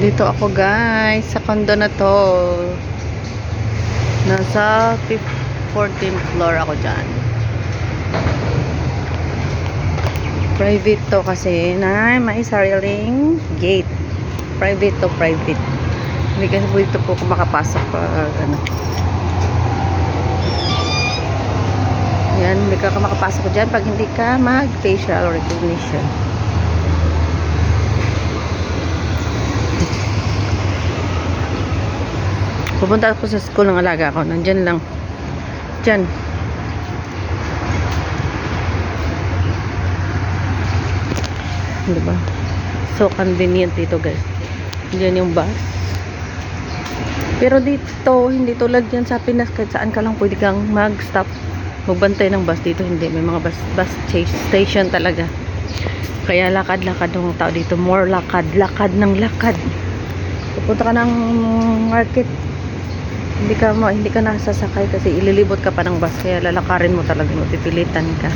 Dito ako guys sa condo na to. Nasa 14th floor ako dyan. Private to kasi na may sariling gate. Private to private. Hindi kasi dito po makapasok ano. Yan, hindi ka makapasok dyan pag hindi ka mag facial recognition. Pupunta ako sa school ng alaga ko. Nandyan lang. Dyan. Diba? So convenient dito guys. Dyan yung bus. Pero dito, hindi tulad yan sa Pinas. Kahit saan ka lang pwede kang mag-stop. Magbantay ng bus dito. Hindi. May mga bus station talaga. Kaya lakad-lakad ng tao dito. More lakad ng lakad. Pupunta ka ng market. Hindi ka nasasakay kasi ililibot ka pa ng bus, kaya lalakarin mo talaga, mapipilitan ka.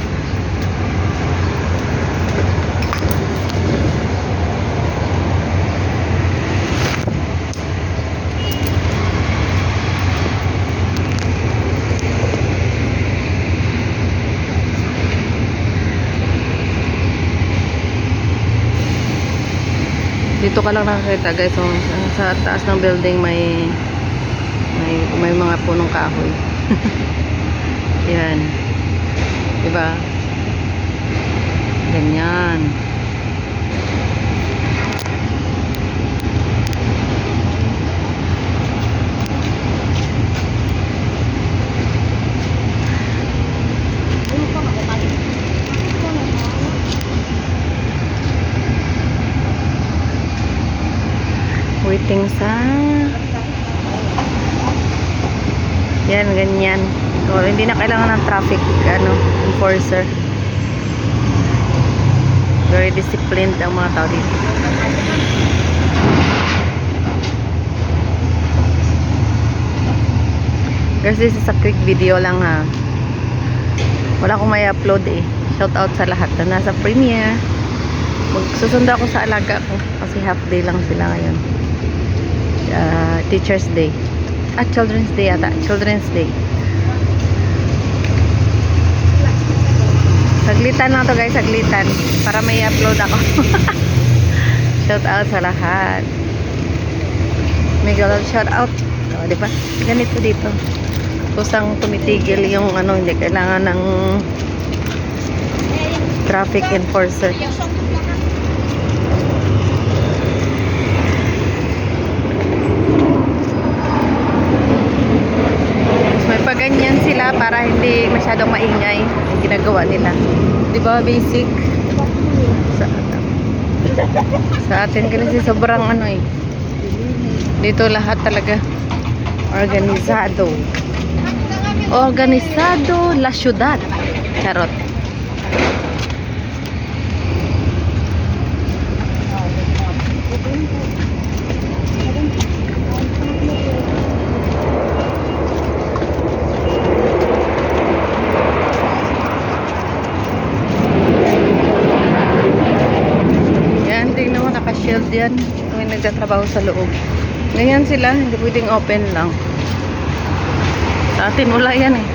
Dito ka lang nakakita guys, so, sa taas ng building may mga punong kahoy. Yan. Diba? Ganyan. Waiting sa yan, ganyan. So, hindi na kailangan ng traffic enforcer. Very disciplined ang mga tao dito. Guys, this is a quick video lang ha. Wala akong may upload eh. Shout out sa lahat na nasa Premiere. Magsusundo ako sa alaga ko kasi half day lang sila ngayon. Teacher's Day. Children's Day ata. Children's Day. Saglitan lang to guys, saglitan. Para may upload ako. Shout out sa lahat. Mega love shout out. O, diba? Ganito dito. Kusang tumitigil yung hindi kailangan ng traffic enforcer. Ganyan sila para hindi masyadong maingay yung ginagawa nila. Diba basic? Sa atin kasi sobrang dito lahat talaga organisado. Organisado la ciudad. Charot. Shield yan. May nagtatrabaho sa loob. Ganyan sila. Hindi pwedeng open lang. Sa atin wala yan eh.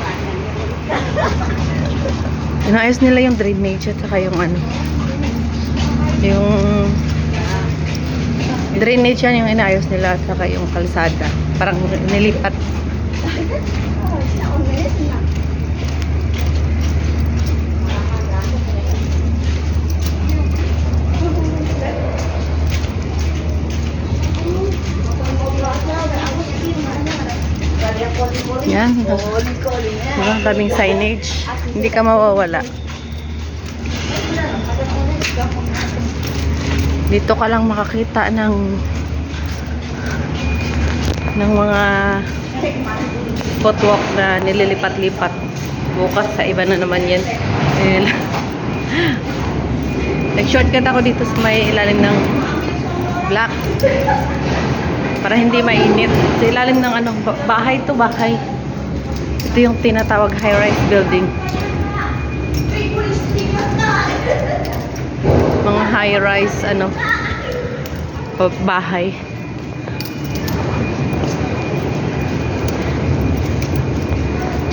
Inayos nila yung drainage at saka yung yung drainage yan yung inayos nila at saka yung kalsada. Parang nilipat. Yan. Diba? Daming signage. Hindi ka mawawala. Dito ka lang makakita ng mga footwalk na nililipat-lipat. Bukas sa iba na naman yan. Nag-shortcut ako dito sa may ilalim ng black. Para hindi mainit. Sa ilalim ng bahay to bahay. Ito yung tinatawag high-rise building. Mga high-rise bahay.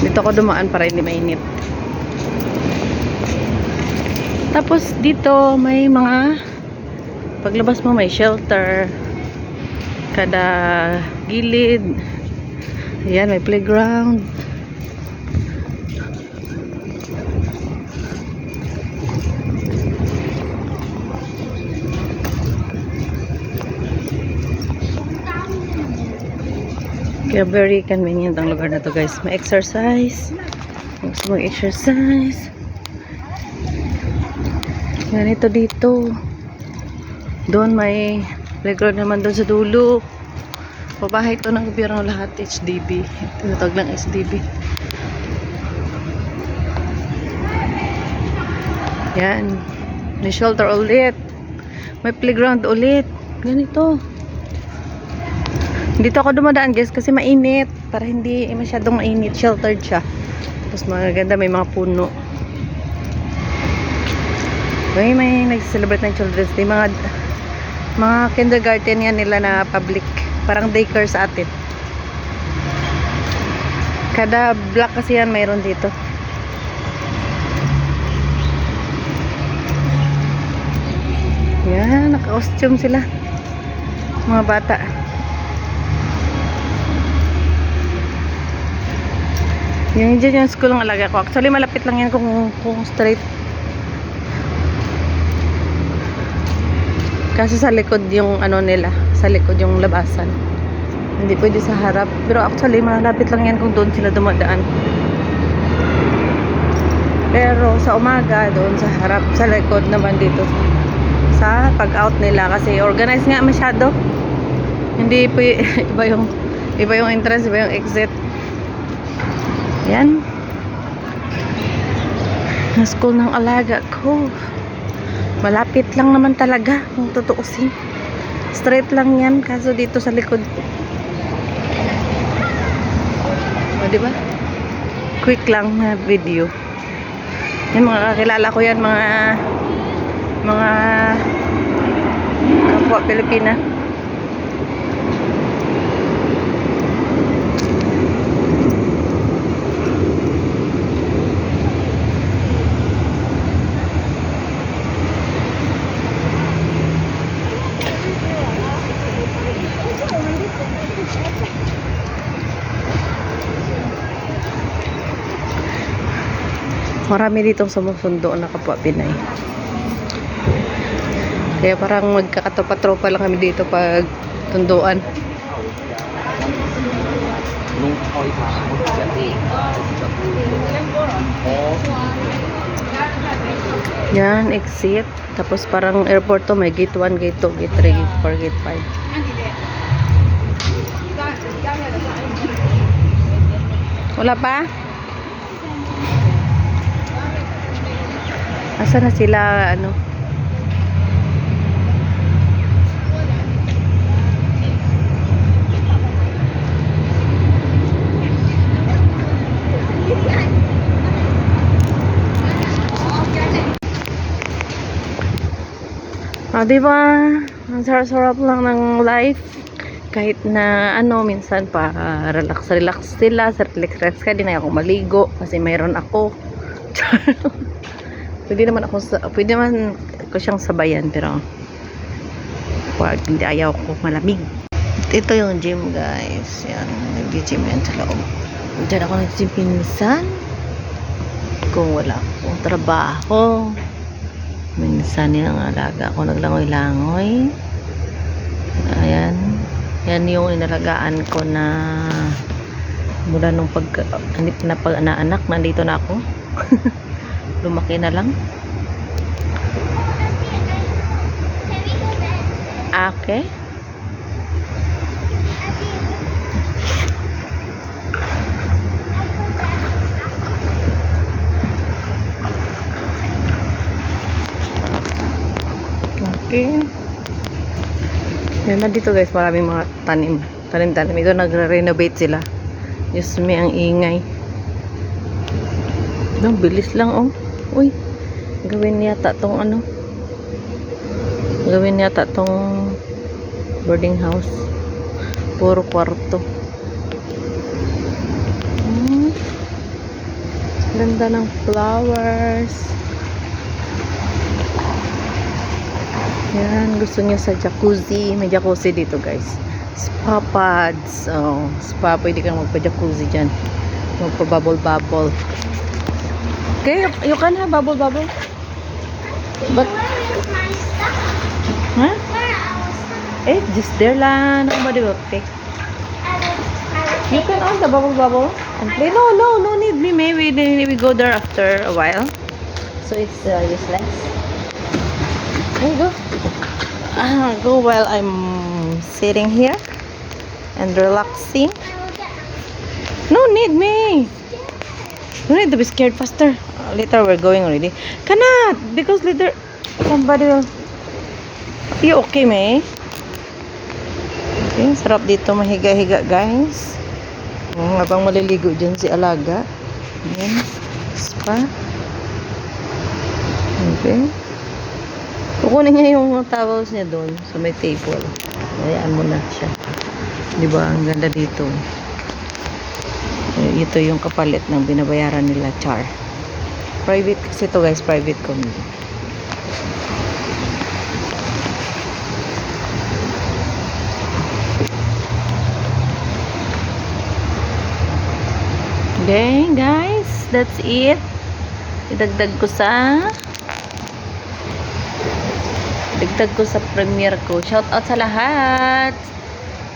Dito ako dumaan para hindi mainit. Tapos dito may mga paglabas mo may shelter kada gilid. Ayan, may playground. Kaya very convenient ang lugar na to, guys. May exercise. Gusto mag-exercise. Ganito dito. Doon may playground naman doon sa dulo. Pabahay ito ng gobyerno lahat. HDB. Tinatawag lang HDB. Yan. May shelter ulit. May playground ulit. Ganito. Dito ako dumadaan, guys, kasi mainit. Para hindi masyadong mainit. Sheltered siya. Tapos maganda, may mga puno. May nag-celebrate ng Children's Day. Mga kindergarten yan nila na public. Parang daycare sa atin. Kada block kasi yan mayroon dito. Yan, naka-costume sila. Mga bata. Yan dyan yung school ng alaga ko. Actually, malapit lang yan kung straight. Kasi sa likod yung ano nila. Sa likod yung labasan. Hindi pwede sa harap. Pero actually, malapit lang yan kung doon sila dumadaan. Pero sa umaga, doon sa harap, sa likod naman dito. Sa pag-out nila. Kasi organized nga masyado. Hindi po iba yung entrance, iba yung exit. Yan. Na school ng alaga ko. Malapit lang naman talaga kung tutuusin. Straight lang yan. Kaso dito sa likod. O, diba? Quick lang na video. Yan, mga kakilala ko yan. Mga kapwa Pilipina. Marami ditong sumusundo na kapwa Pinay. Kaya parang magkakatropa-tropa lang kami dito pag tunduan. Yan, exit. Tapos parang airport to, may gate 1, gate 2, gate 3, gate 4, gate 5. Wala pa? Asa na sila, ano? Diba? Ang sarap-sarap lang ng life. Kahit na, ano, minsan pa relax sila. Relax ka, di na ako maligo. Kasi mayroon ako. Pwede naman ako siyang sabayan, pero wag, hindi, ayaw ko malamig. Ito yung gym, guys. Yan, nag-gym yan sa loob. Diyan ako nag-gym minsan kung wala akong trabaho. Minsan yung alaga ako naglangoy-langoy. Ayan, yan yung inalagaan ko na mula nung naanak, nandito na ako. Lumaki na lang. Okay. Okay. Yan na dito, guys, maraming mga tanim. Tanim-tanim. Ito nagre-renovate sila. Diyos me, ang ingay. Ang bilis lang, oh. Uy, gawin yata tong ano. Gawin yata tong boarding house. Puro kwarto. Ganda ng flowers. Yan, gusto niya sa jacuzzi. May jacuzzi dito, guys. Spa pads. Oh, spa. Pwede kang magpa-jacuzzi dyan. Magpa-bubble-bubble. Okay, you can have bubble-bubble. But, Where is my stuff? huh? Where are our stuff? Eh, just there lang. Nobody will take. I You can on the bubble-bubble and play. No need me. Maybe we go there after a while. So it's useless. There you go. Go while I'm sitting here and relaxing. will get No need me. No need to be scared faster. Later we're going already. Cannot because later somebody will. Are you okay, May? Okay, sarap dito mahiga-higa, guys. Habang maliligo dyan si Alaga. Ayan. Spa. Okay. Kukunin niya yung towels niya doon sa may table. Hayaan mo na siya. Diba? Ang ganda dito. Ito yung kapalit ng binabayaran nila, Char. Private kasi ito, guys. Private kami. Okay, guys. That's it. Idagdag ko sa premiere ko. Shout out sa lahat.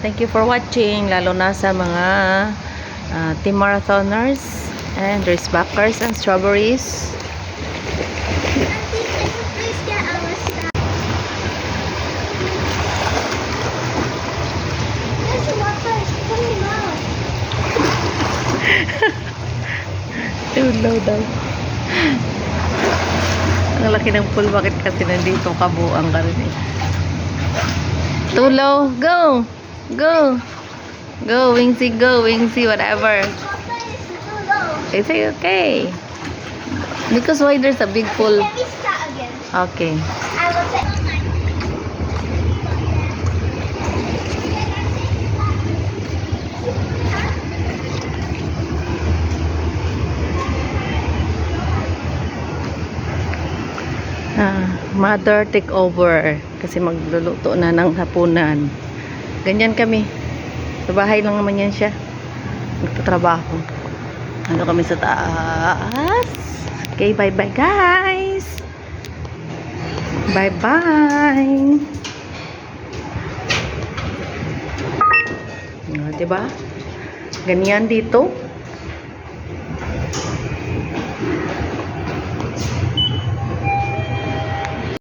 Thank you for watching. Lalo na sa mga team marathoners and race backers and strawberries. Please get our stuff. There's a water. It's coming out. Tulaw daw. Ang laki ng pool. Bakit kasi nandito kabuang ka rin eh. Tulaw. Go! Go! Go, Wingsy. Go, Wingsy. Whatever. It's okay. Because why there's a big pool? Let me start again. Okay. I will take. Mother take over kasi magluluto na ng hapunan. Ganyan kami. Sa bahay lang naman yan siya. Nagtatrabaho. Ano kami sa taas. Okay, bye-bye guys. Bye-bye. Diba? Ganyan dito.